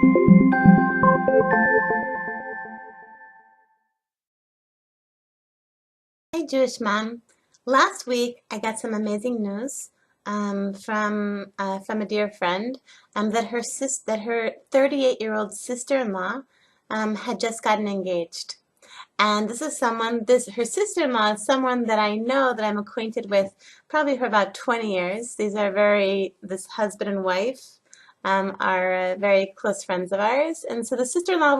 Hi, Jewish mom. Last week I got some amazing news from a dear friend that her 38-year-old sister-in-law had just gotten engaged. And this is someone, this her sister-in-law is someone that I know, that I'm acquainted with probably for about 20 years. This husband and wife are very close friends of ours. And so the sister-in-law,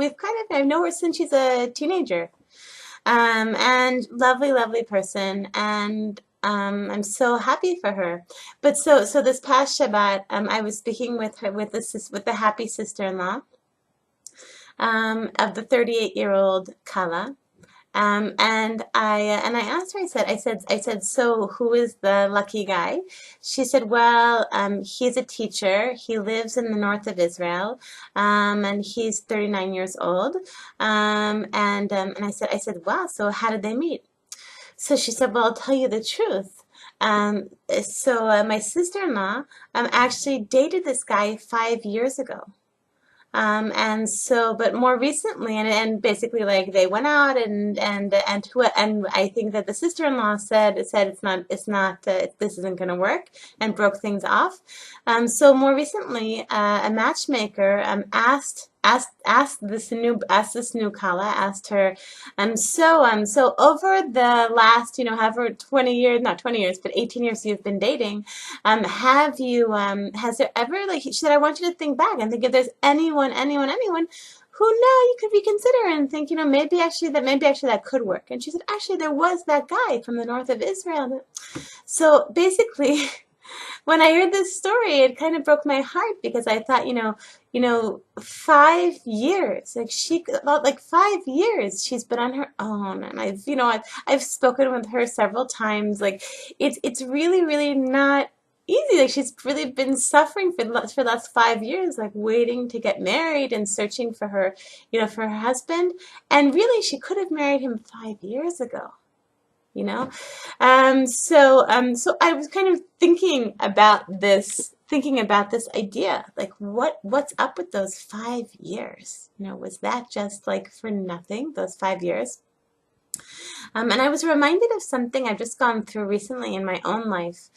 I know her since she's a teenager. And lovely, lovely person, and I'm so happy for her. But so this past Shabbat, I was speaking with her, with the happy sister-in-law of the 38-year-old Kala. And I asked her, I said, so who is the lucky guy? She said, well, he's a teacher. He lives in the north of Israel, and he's 39 years old. And I said, wow, so how did they meet? So she said, well, I'll tell you the truth. My sister-in-law actually dated this guy 5 years ago. But more recently, and basically, like, they went out, and I think that the sister-in-law said this isn't going to work, and broke things off. So more recently, a matchmaker asked this new Kala, asked her, so over the last, however 20 years, not 20 years, but 18 years you've been dating, has there ever, like, she said, I want you to think back and think if there's anyone who now you could reconsider and think, maybe actually that could work. And she said, actually, there was that guy from the north of Israel. So basically, when I heard this story, it kind of broke my heart, because I thought, 5 years, about like 5 years, she's been on her own, and I've spoken with her several times. Like, it's really, really not easy. Like, she's really been suffering for the last 5 years, like waiting to get married and searching for for her husband. And really, she could have married him 5 years ago you know so I was kind of thinking about this idea, like, what's up with those 5 years? Was that just like for nothing, those 5 years? And I was reminded of something I've just gone through recently in my own life.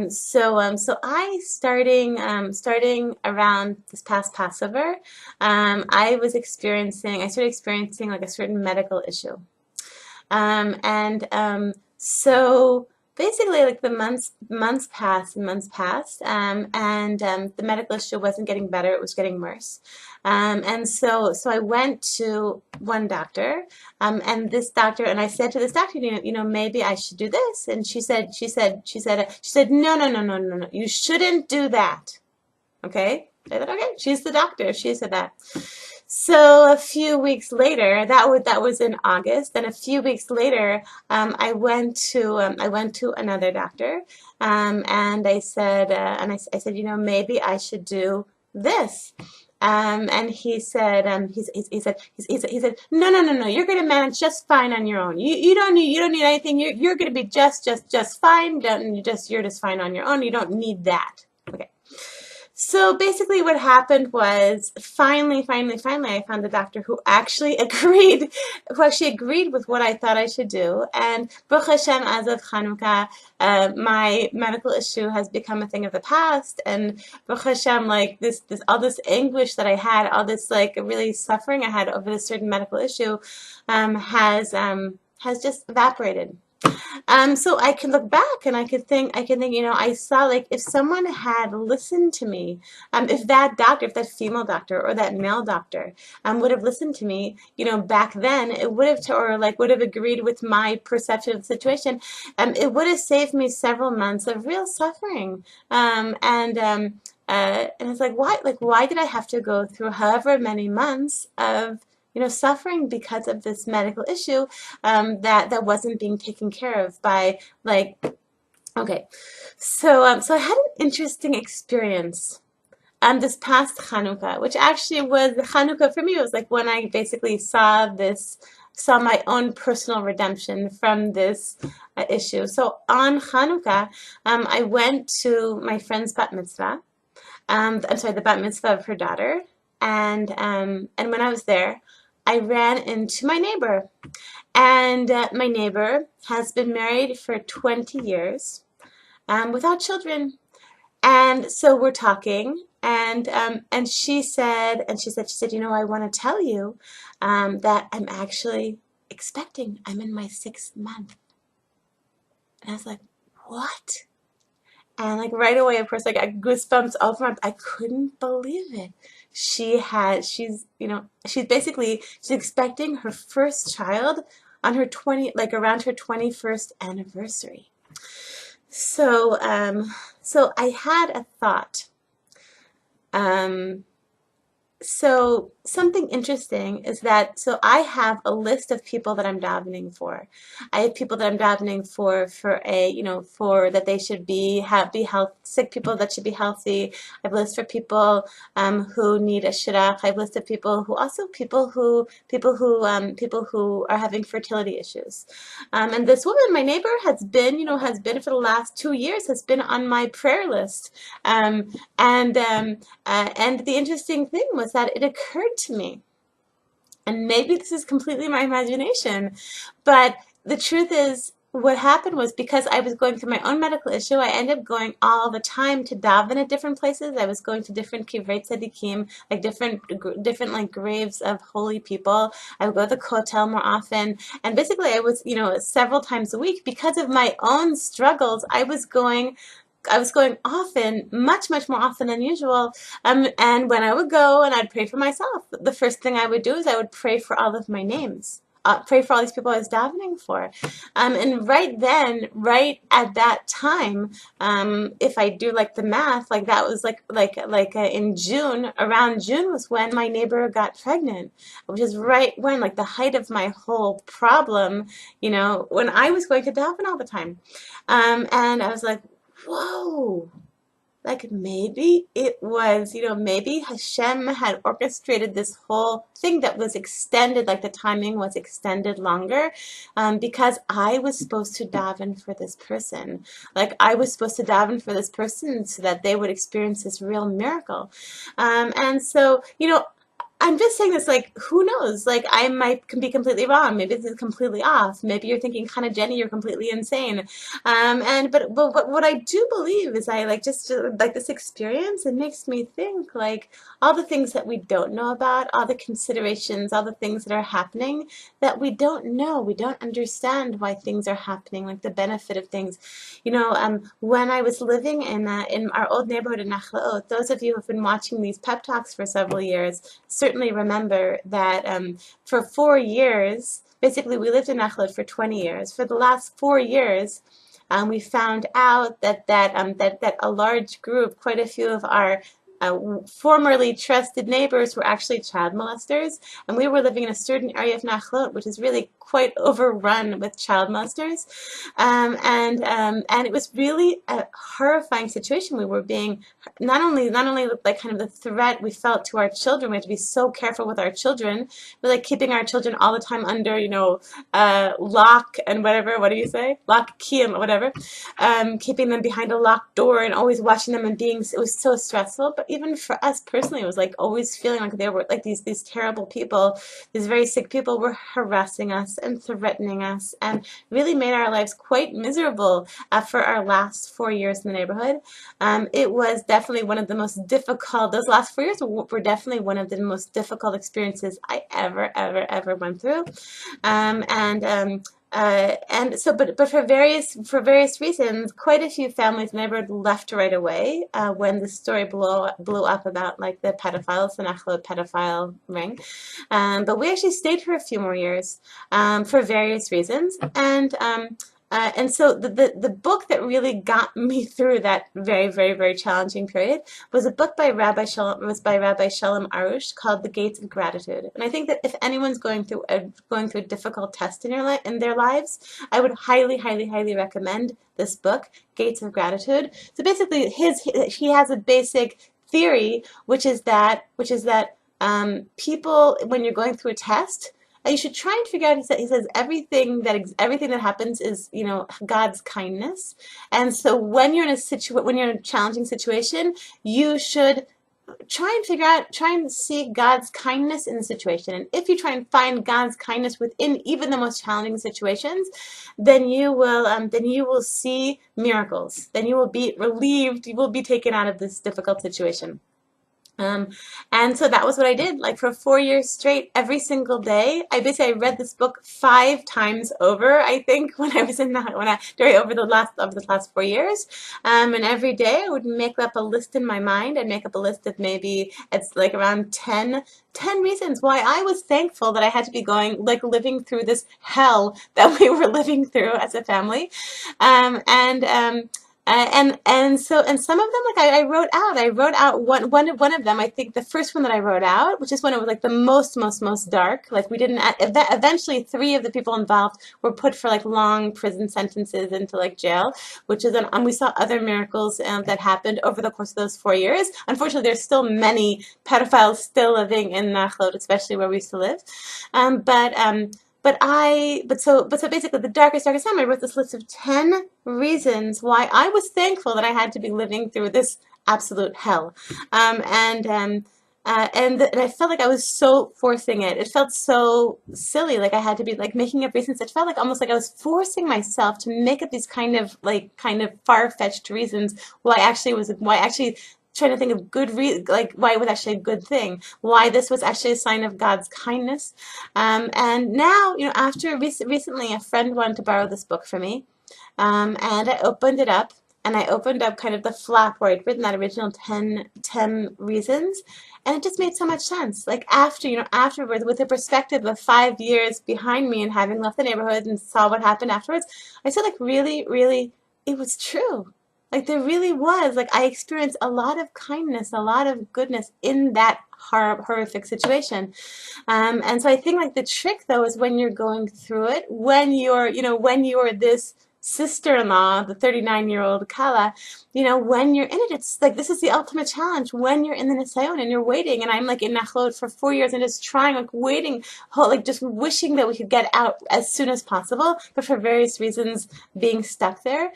So I starting around this past Passover, I started experiencing like a certain medical issue. So basically, like, the months passed and months passed, and the medical issue wasn't getting better; it was getting worse. And so I went to one doctor, and I said to this doctor, maybe I should do this. And she said, no, no, no, no, no, no, you shouldn't do that. Okay? I thought, okay, she's the doctor. She said that. So a few weeks later, that was in August. Then a few weeks later, I went to another doctor, and I said, maybe I should do this. And he said, no, no, no, no, you're going to manage just fine on your own. You don't need anything. You're going to be just fine. You're just fine on your own. You don't need that. Okay. So basically what happened was, finally, I found a doctor who actually agreed with what I thought I should do. And Baruch Hashem, as of Chanukah, my medical issue has become a thing of the past. And Baruch Hashem, like, all this anguish that I had, all this, like, really suffering I had over this certain medical issue, has just evaporated. So I can look back and I could think, I saw, like, if someone had listened to me, if that female doctor or that male doctor, would have listened to me, back then, it would have, would have agreed with my perception of the situation, it would have saved me several months of real suffering. And it's like, why did I have to go through however many months of suffering because of this medical issue that wasn't being taken care of by, like, okay. So I had an interesting experience this past Chanukah, which actually was Chanukah for me. It was like when I basically saw my own personal redemption from this issue. So on Chanukah, I went to my friend's bat mitzvah. I'm sorry, the bat mitzvah of her daughter. and when I was there, I ran into my neighbor. And my neighbor has been married for 20 years without children. And so we're talking, and she said, you know, I want to tell you that I'm actually expecting. I'm in my 6th month. And I was like, what? And like right away, of course, like I got goosebumps all over my, I couldn't believe it. She's expecting her first child on her 20, like around her 21st anniversary. So, so I had a thought. Um, so something interesting is that so I have a list of people that I'm davening for. I have people that I'm davening for a for that they should be health sick people that should be healthy. I have a list for people who need a shidduch. I have a list of people who also people who are having fertility issues. And this woman, my neighbor, has been for the last 2 years has been on my prayer list. And the interesting thing was that it occurred to me, and maybe this is completely my imagination, but the truth is, what happened was because I was going through my own medical issue, I ended up going all the time to daven at different places. I was going to different kivrei tzadikim, like different like graves of holy people. I would go to the kotel more often, and basically I was, several times a week because of my own struggles. I was going often, much, much more often than usual. And when I would go and I'd pray for myself, the first thing I would do is I would pray for all of my names. Pray for all these people I was davening for. And right then, right at that time, if I do like the math, like that was in June, around June was when my neighbor got pregnant, which is right when, like the height of my whole problem, when I was going to daven all the time. And I was like, whoa, like maybe it was, maybe Hashem had orchestrated this whole thing that was extended, like the timing was extended longer, because I was supposed to daven for this person. Like I was supposed to daven for this person so that they would experience this real miracle. And so, I'm just saying this, like, who knows? Like, I might can be completely wrong. Maybe this is completely off. Maybe you're thinking, kind of, Jenny, you're completely insane. But what I do believe is I like just like this experience. It makes me think like all the things that we don't know about, all the considerations, all the things that are happening that we don't know. We don't understand why things are happening, like the benefit of things. When I was living in our old neighborhood in Nachlaot, those of you who have been watching these pep talks for several years certainly remember that for 4 years, basically we lived in Nachlaot for 20 years. For the last 4 years, we found out that a large group, quite a few of our formerly trusted neighbors were actually child molesters, and we were living in a certain area of Nachlaot, which is really quite overrun with child molesters, and it was really a horrifying situation. We were being not only like kind of the threat we felt to our children. We had to be so careful with our children. We're like keeping our children all the time under lock and whatever. What do you say? Lock, key, and whatever. Keeping them behind a locked door and always watching them and it was so stressful. But even for us personally, it was like always feeling like they were like these terrible people, these very sick people were harassing us and threatening us and really made our lives quite miserable for our last 4 years in the neighborhood. It was definitely one of the most difficult, those last 4 years were definitely one of the most difficult experiences I ever went through. And so, but for various reasons, quite a few families in the neighborhood left right away when the story blew up about like the pedophiles, the Nachlaot pedophile ring. But we actually stayed for a few more years for various reasons, and so the book that really got me through that very challenging period was a book by Rabbi Shalom Arush called The Gates of Gratitude. And I think that if anyone's going through a difficult test in their lives, I would highly recommend this book, Gates of Gratitude. So basically, he has a basic theory, which is that people, when you're going through a test, you should try and figure out. He says everything that happens is God's kindness, and so when you're in a challenging situation, you should try and see God's kindness in the situation. And if you try and find God's kindness within even the most challenging situations, then you will see miracles. Then you will be relieved. You will be taken out of this difficult situation. Um, and so that was what I did. Like for 4 years straight, every single day, I read this book 5 times over. I think when I was in that when I during over the last 4 years, and every day I would make up a list in my mind. I'd make up a list of maybe it's like around 10 reasons why I was thankful that I had to be living through this hell that we were living through as a family, and and some of them I wrote out one of them. I think the first one that I wrote out, which is when it was like the most dark, like we didn't eventually 3 of the people involved were put for like long prison sentences into like jail, which is and we saw other miracles that happened over the course of those 4 years. Unfortunately, there's still many pedophiles still living in Nachlot, especially where we used to live. But so basically, the darkest time, I wrote this list of 10 reasons why I was thankful that I had to be living through this absolute hell. And I felt like I was so forcing it. It felt so silly, like I had to be like making up reasons. It felt like almost like I was forcing myself to make up these kind of far-fetched reasons why I actually trying to think of like why it was actually a good thing, why this was actually a sign of God's kindness. And now, after recently, a friend wanted to borrow this book from me, and I opened it up, and I opened up kind of the flap where I'd written that original 10 reasons, and it just made so much sense. Like afterwards, with the perspective of 5 years behind me and having left the neighborhood and saw what happened afterwards, I said, like, really, it was true. Like there really was, like I experienced a lot of kindness, a lot of goodness in that horrific situation. And so I think like the trick though is when you're going through it, when you're this sister-in-law, the 39-year-old Kala, when you're in it, it's like this is the ultimate challenge. When you're in the Nisayon and you're waiting, and I'm like in Nachlot for 4 years and just trying, like waiting, like just wishing that we could get out as soon as possible, but for various reasons being stuck there.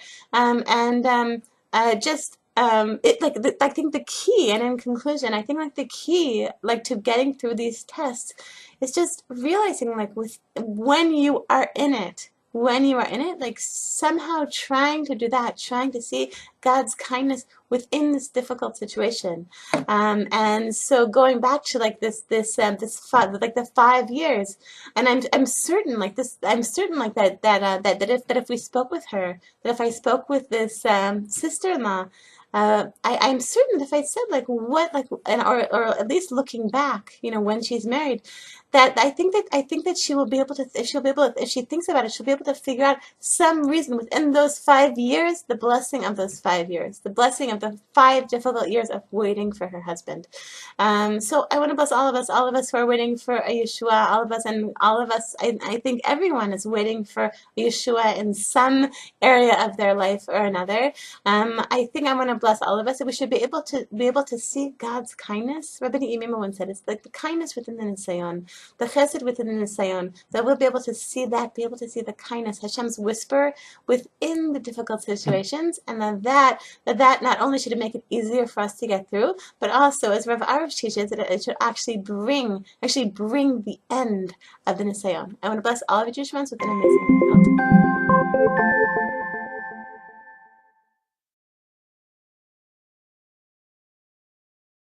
Just I think the key, and in conclusion, I think like the key, like to getting through these tests, is just realizing like when you are in it, like somehow trying to do that, trying to see God's kindness within this difficult situation. And so going back to like like the 5 years, and I'm certain like this, I'm certain like that if we spoke with her, that if I spoke with this sister-in-law, I'm certain that if I said like what like and or at least looking back, when she's married, that I think that she will be able to if she thinks about it, she'll be able to figure out some reason within those 5 years, the blessing of those 5 years, the blessing of the 5 difficult years of waiting for her husband. So I want to bless all of us who are waiting for a Yeshua, all of us. I think everyone is waiting for a Yeshua in some area of their life or another. I think I want to bless all of us, and we should be able to see God's kindness. Rabbi Imima once said, it's like the kindness within the Nisayon, the chesed within the Nisayon, that we'll be able to see the kindness, Hashem's whisper within the difficult situations, and that not only should it make it easier for us to get through, but also, as Rav Arush teaches, that it should actually bring the end of the Nisayon. I want to bless all of you Jewish ones with an amazing